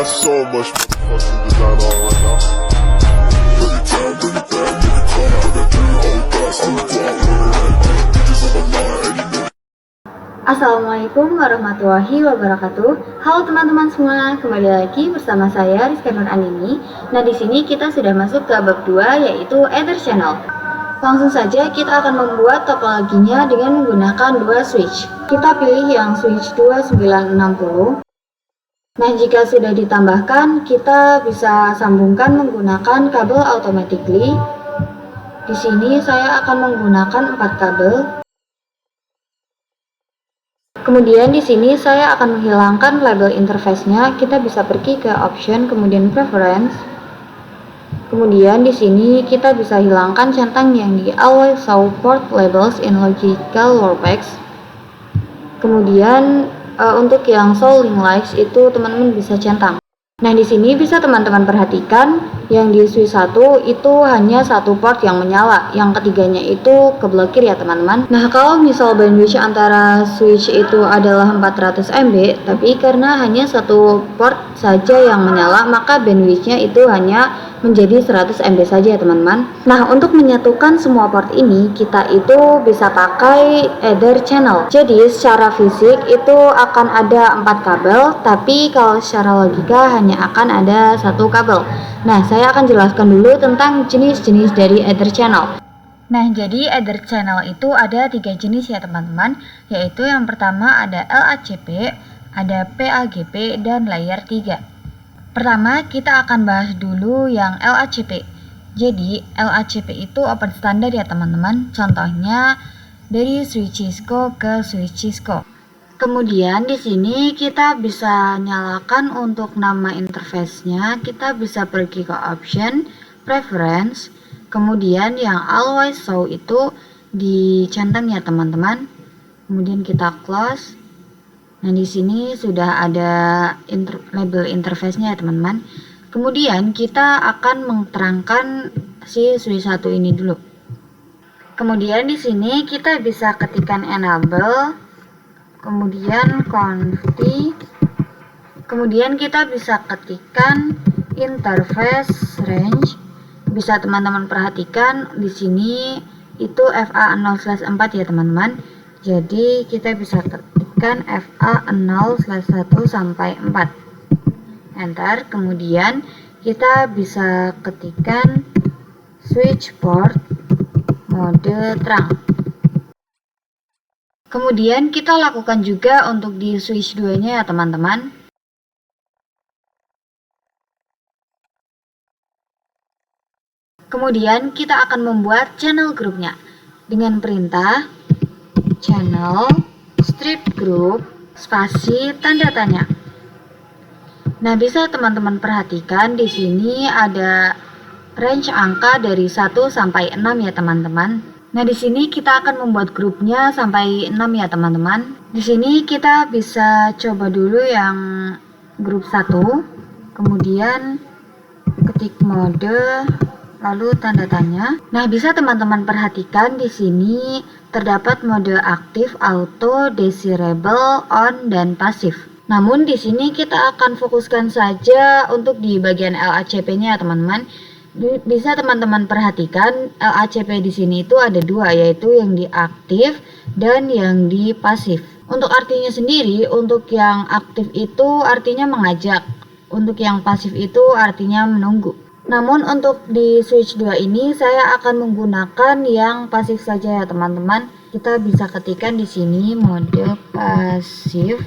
got so much fucking design on right now. Bring it down, bring it down, make it come out. That thing old glass, I'm bitches on my line, Assalamualaikum warahmatullahi wabarakatuh. Halo teman-teman semua, kembali lagi bersama saya Rizka Nur Andini. Nah, di sini kita sudah masuk ke bab 2 yaitu Ether Channel. Langsung saja kita akan membuat topologinya dengan menggunakan dua switch. Kita pilih yang switch 2960. Nah, jika sudah ditambahkan, kita bisa sambungkan menggunakan kabel automatically. Di sini saya akan menggunakan 4 kabel. Kemudian di sini saya akan menghilangkan label interface-nya. Kita bisa pergi ke option, kemudian preference. Kemudian di sini kita bisa hilangkan centang yang di always show port labels in logical warpix. Kemudian untuk yang show link lights itu teman-teman bisa centang. Nah, di sini bisa teman-teman perhatikan yang di switch 1 itu hanya satu port yang menyala, yang ketiganya itu keblokir ya teman-teman. Nah, kalau misal bandwidth antara switch itu adalah 400 MB, tapi karena hanya satu port saja yang menyala, maka bandwidthnya itu hanya menjadi 100 MB saja ya teman-teman. Nah, untuk menyatukan semua port ini, kita itu bisa pakai Ether Channel. Jadi secara fisik itu akan ada 4 kabel, tapi kalau secara logika hanya akan ada satu kabel. Nah, saya akan jelaskan dulu tentang jenis-jenis dari Ether Channel. Nah, jadi Ether Channel itu ada 3 jenis ya teman-teman, yaitu yang pertama ada LACP, ada PAGP, dan layer 3. Pertama, kita akan bahas dulu yang LACP. Jadi, LACP itu open standard ya teman-teman. Contohnya dari switch Cisco ke switch Cisco. Kemudian di sini kita bisa nyalakan untuk nama interface-nya. Kita bisa pergi ke option, preference. Kemudian yang always show itu dicentang ya teman-teman. Kemudian kita close. Nah, di sini sudah ada label interface-nya ya teman-teman. Kemudian kita akan menerangkan si switch 1 ini dulu. Kemudian di sini kita bisa ketikkan enable, kemudian confi, kemudian kita bisa ketikkan interface range. Bisa teman-teman perhatikan di sini itu FA0/4 ya teman-teman. Jadi kita bisa ketikkan FA0/1 sampai 4. Enter. Kemudian kita bisa ketikkan switch port mode terang. Kemudian kita lakukan juga untuk di switch 2-nya ya teman-teman. Kemudian kita akan membuat channel grupnya dengan perintah channel strip group spasi tanda tanya. Nah, bisa teman-teman perhatikan di sini ada range angka dari 1 sampai 6 ya teman-teman. Nah, di sini kita akan membuat grupnya sampai 6 ya teman-teman. Di sini kita bisa coba dulu yang grup 1. Kemudian ketik mode lalu tanda tanya. Nah, bisa teman-teman perhatikan di sini terdapat mode aktif, auto, desirable, on, dan pasif. Namun di sini kita akan fokuskan saja untuk di bagian LACP-nya teman-teman. Bisa teman-teman perhatikan LACP di sini itu ada 2, yaitu yang di aktif dan yang di pasif. Untuk artinya sendiri, untuk yang aktif itu artinya mengajak, untuk yang pasif itu artinya menunggu. Namun untuk di switch 2 ini saya akan menggunakan yang pasif saja ya teman-teman. Kita bisa ketikkan di sini mode pasif,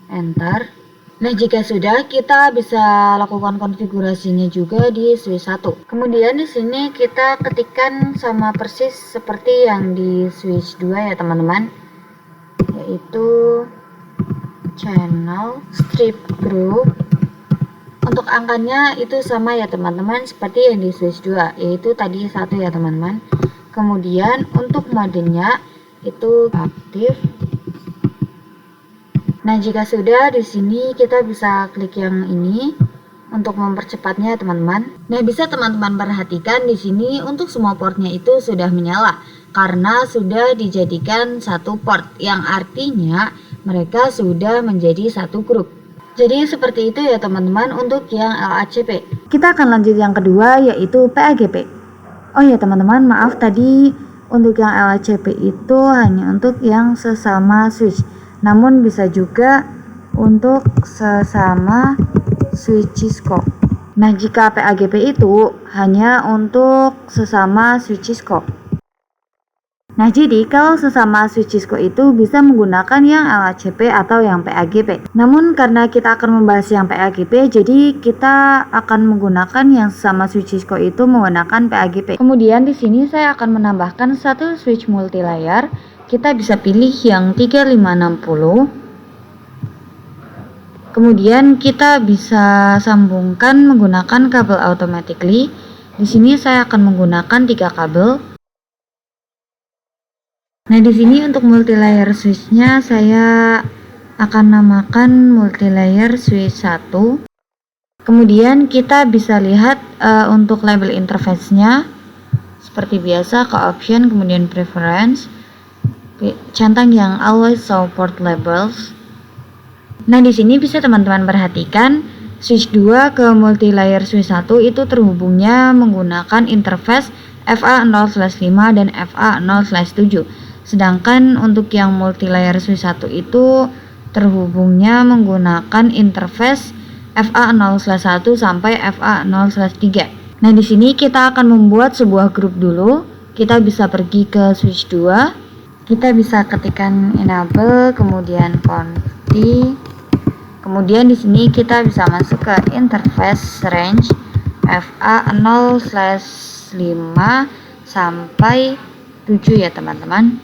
enter. Nah, jika sudah, kita bisa lakukan konfigurasinya juga di switch 1. Kemudian di sini kita ketikkan sama persis seperti yang di switch 2 ya teman-teman, yaitu channel strip group. Untuk angkanya itu sama ya teman-teman seperti yang di switch 2, yaitu tadi 1 ya teman-teman. Kemudian untuk modenya itu aktif. Nah, jika sudah, di sini kita bisa klik yang ini untuk mempercepatnya teman-teman. Nah, bisa teman-teman perhatikan di sini untuk semua portnya itu sudah menyala karena sudah dijadikan satu port, yang artinya mereka sudah menjadi satu grup. Jadi seperti itu ya teman-teman untuk yang LACP. Kita akan lanjut yang kedua yaitu PAGP. Oh ya teman-teman, maaf tadi untuk yang LACP itu hanya untuk yang sesama switch. Namun bisa juga untuk sesama switch Cisco. Nah, jika PAGP itu hanya untuk sesama switch Cisco. Nah, jadi kalau sesama switch Cisco itu bisa menggunakan yang LACP atau yang PAGP. Namun karena kita akan membahas yang PAGP, jadi kita akan menggunakan yang sesama switch Cisco itu menggunakan PAGP. Kemudian di sini saya akan menambahkan satu switch multilayer. Kita bisa pilih yang 3560. Kemudian kita bisa sambungkan menggunakan kabel automatically. Di sini saya akan menggunakan 3 kabel. Nah, di sini untuk multilayer switch-nya saya akan namakan multilayer switch 1. Kemudian kita bisa lihat untuk label interface-nya seperti biasa ke option, kemudian preference, centang yang always show port labels. Nah, di sini bisa teman-teman perhatikan switch 2 ke multilayer switch 1 itu terhubungnya menggunakan interface FA0/5 dan FA0/7. Sedangkan untuk yang multilayer switch 1 itu terhubungnya menggunakan interface FA0/1 sampai FA0/3. Nah, di sini kita akan membuat sebuah grup dulu. Kita bisa pergi ke switch 2. Kita bisa ketikkan enable, kemudian config. Kemudian di sini kita bisa masuk ke interface range FA0/5 sampai 7 ya teman-teman.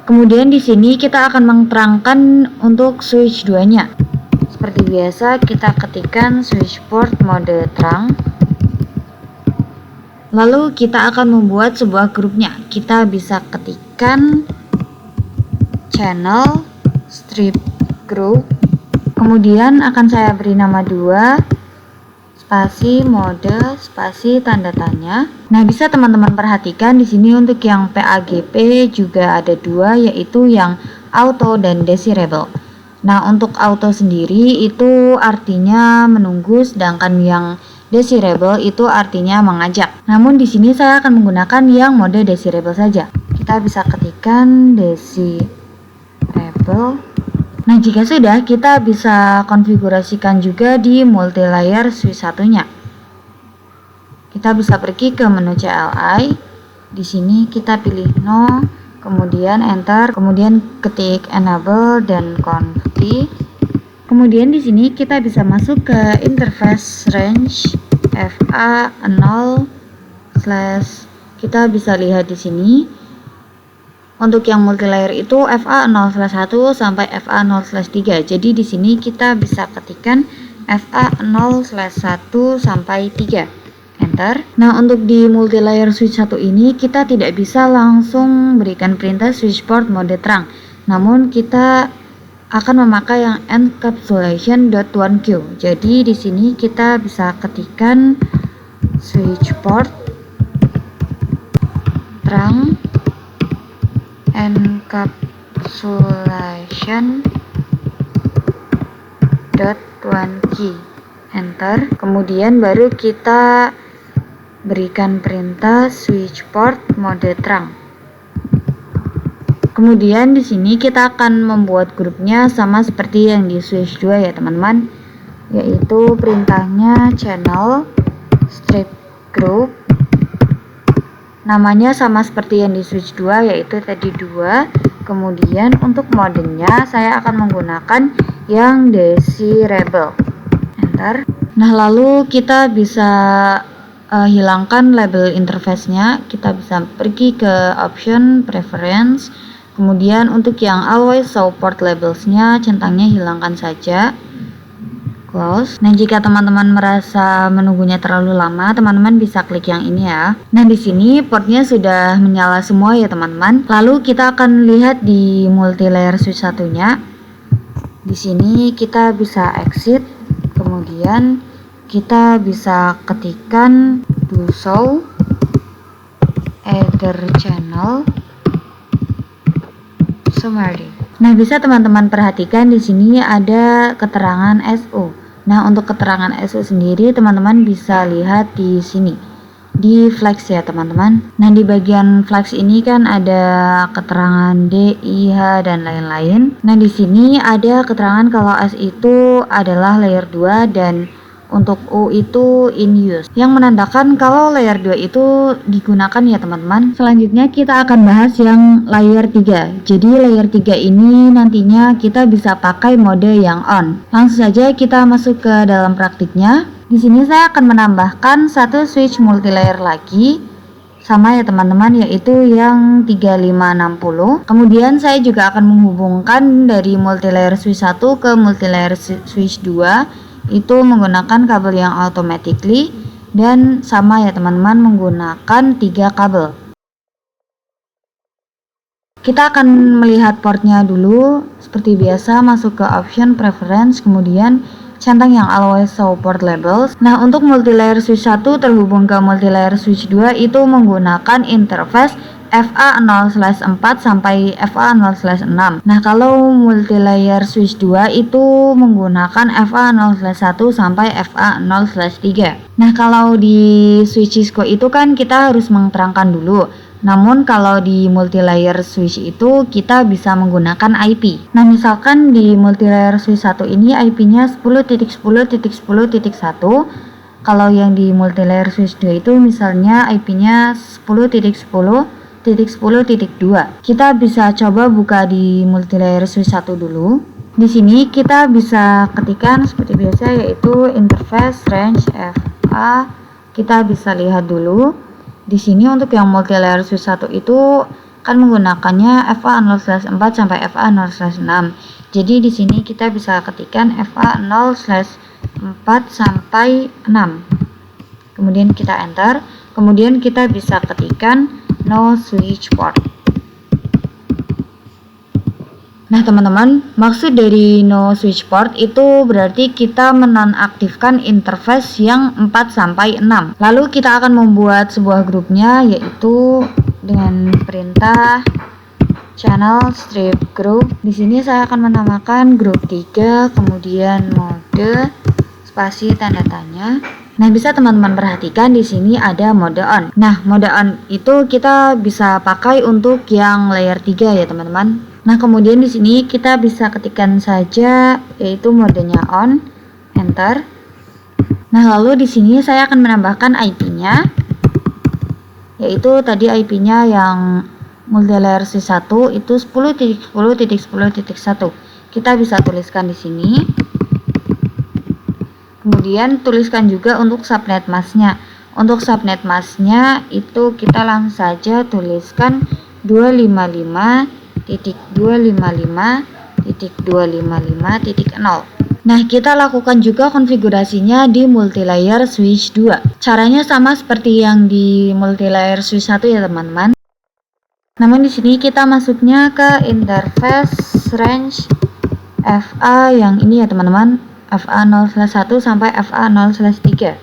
Kemudian di sini kita akan menerangkan untuk switch 2-nya. Seperti biasa kita ketikkan switch port mode terang. Lalu kita akan membuat sebuah grupnya. Kita bisa ketikkan channel strip group. Kemudian akan saya beri nama 2 spasi mode spasi tanda tanya. Nah, bisa teman-teman perhatikan di sini untuk yang PAGP juga ada 2, yaitu yang auto dan desirable. Nah, untuk auto sendiri itu artinya menunggu, sedangkan yang desirable itu artinya mengajak. Namun di sini saya akan menggunakan yang mode desirable saja. Kita bisa ketikkan desirable. Nah, jika sudah, kita bisa konfigurasikan juga di multilayer switch 1-nya. Kita bisa pergi ke menu CLI. Di sini kita pilih no, kemudian enter, kemudian ketik enable dan config. Kemudian di sini kita bisa masuk ke interface range FA0/ kita bisa lihat di sini. Untuk yang multilayer itu FA0/1 sampai FA0/3. Jadi di sini kita bisa ketikkan FA0/1 sampai 3. Enter. Nah, untuk di multilayer switch 1 ini kita tidak bisa langsung berikan perintah switch port mode terang. Namun kita akan memakai yang encapsulation.1q. Jadi di sini kita bisa ketikkan switch port terang encapsulation.1key. Enter. Kemudian baru kita berikan perintah switch port mode terang. Kemudian di sini kita akan membuat grupnya sama seperti yang di switch 2 ya teman-teman, yaitu perintahnya channel strip group. Namanya sama seperti yang di switch 2, yaitu tadi 2. Kemudian untuk modenya saya akan menggunakan yang desirable. Enter. Nah, lalu kita bisa hilangkan label interface-nya. Kita bisa pergi ke option preference. Kemudian untuk yang always show port labels-nya, centangnya hilangkan saja. Close. Nah, jika teman-teman merasa menunggunya terlalu lama, teman-teman bisa klik yang ini ya. Nah, di sini portnya sudah menyala semua ya teman-teman. Lalu kita akan lihat di multilayer switch satunya. Di sini kita bisa exit, kemudian kita bisa ketikkan do show either channel summary. Nah, bisa teman-teman perhatikan di sini ada keterangan SU. Nah, untuk keterangan SU sendiri teman-teman bisa lihat di sini, di flex ya teman-teman. Nah, di bagian flex ini kan ada keterangan D, I, H dan lain-lain. Nah, di sini ada keterangan kalau S itu adalah layer 2 dan untuk U itu in use, yang menandakan kalau layer 2 itu digunakan ya teman-teman. Selanjutnya kita akan bahas yang layer 3. Jadi layer 3 ini nantinya kita bisa pakai mode yang on. Langsung saja kita masuk ke dalam praktiknya. Di sini saya akan menambahkan satu switch multilayer lagi, sama ya teman-teman, yaitu yang 3560. Kemudian saya juga akan menghubungkan dari multilayer switch 1 ke multilayer switch 2 itu menggunakan kabel yang automatically, dan sama ya teman-teman, menggunakan 3 kabel. Kita akan melihat portnya dulu. Seperti biasa, masuk ke option preference, kemudian centang yang always show port labels. Nah, untuk multilayer switch 1 terhubung ke multilayer switch 2 itu menggunakan interface FA0/4 sampai FA0/6. Nah, kalau multilayer switch 2 itu menggunakan FA0/1 sampai FA0/3. Nah, kalau di switch Cisco itu kan kita harus menerangkan dulu. Namun kalau di multilayer switch itu kita bisa menggunakan IP. Nah, misalkan di multilayer switch 1 ini IP-nya 10.10.10.1. Kalau yang di multilayer switch 2 itu misalnya IP-nya 10.10.10.2. Kita bisa coba buka di multilayer switch 1 dulu. Di sini kita bisa ketikkan seperti biasa, yaitu interface range FA. Kita bisa lihat dulu. Di sini untuk yang multilayer switch 1 itu kan menggunakannya FA0/4 sampai FA0/6. Jadi di sini kita bisa ketikkan FA0/4 sampai 6. Kemudian kita enter. Kemudian kita bisa ketikkan no switch port. Nah teman-teman, maksud dari no switch port itu berarti kita menonaktifkan interface yang 4 sampai 6. Lalu kita akan membuat sebuah grupnya, yaitu dengan perintah channel strip group. Di sini saya akan menamakan grup 3, kemudian mode spasi tanda tanya. Nah, bisa teman-teman perhatikan di sini ada mode on. Nah, mode on itu kita bisa pakai untuk yang layer 3 ya teman-teman. Nah, kemudian di sini kita bisa ketikkan saja yaitu modenya on, enter. Nah, lalu di sini saya akan menambahkan IP-nya, yaitu tadi IP-nya yang multilayer switch 1 itu 10.10.10.1. Kita bisa tuliskan di sini. Kemudian tuliskan juga untuk subnet masknya. Untuk subnet masknya itu kita langsung saja tuliskan 255.255.255.0. Nah, kita lakukan juga konfigurasinya di multilayer switch 2. Caranya sama seperti yang di multilayer switch 1 ya teman-teman. Namun di sini kita masuknya ke interface range FA yang ini ya teman-teman, FA0/1 sampai FA0/3.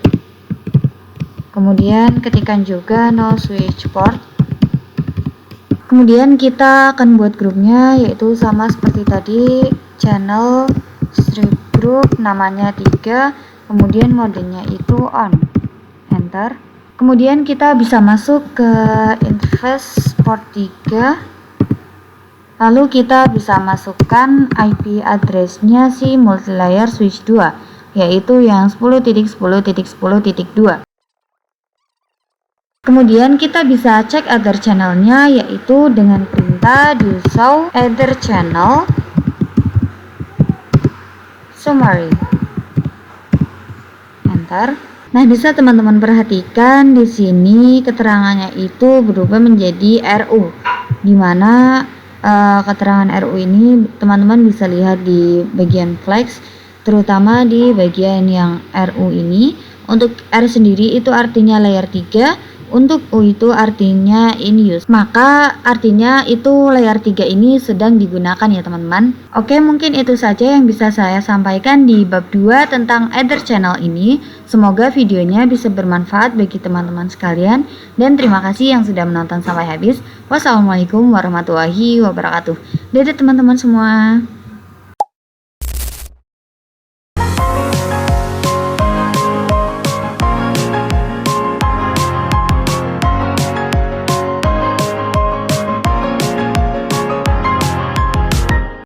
Kemudian ketikkan juga no switch port. Kemudian kita akan buat grupnya, yaitu sama seperti tadi, channel strip group, namanya 3, kemudian modenya itu on, enter. Kemudian kita bisa masuk ke interface port 3, lalu kita bisa masukkan IP address-nya si multilayer switch 2, yaitu yang 10.10.10.2. Kemudian kita bisa cek other channelnya, yaitu dengan perintah do show other channel summary, enter. Nah, bisa teman-teman perhatikan di sini keterangannya itu berubah menjadi RU, dimana keterangan RU ini teman-teman bisa lihat di bagian flex, terutama di bagian yang RU ini. Untuk R sendiri itu artinya layer 3, Untuk U itu artinya in use, maka artinya itu layer 3 ini sedang digunakan ya teman-teman. Oke, mungkin itu saja yang bisa saya sampaikan di bab 2 tentang Ether Channel ini. Semoga videonya bisa bermanfaat bagi teman-teman sekalian, dan terima kasih yang sudah menonton sampai habis. Wassalamualaikum warahmatullahi wabarakatuh. Dadah teman-teman semua.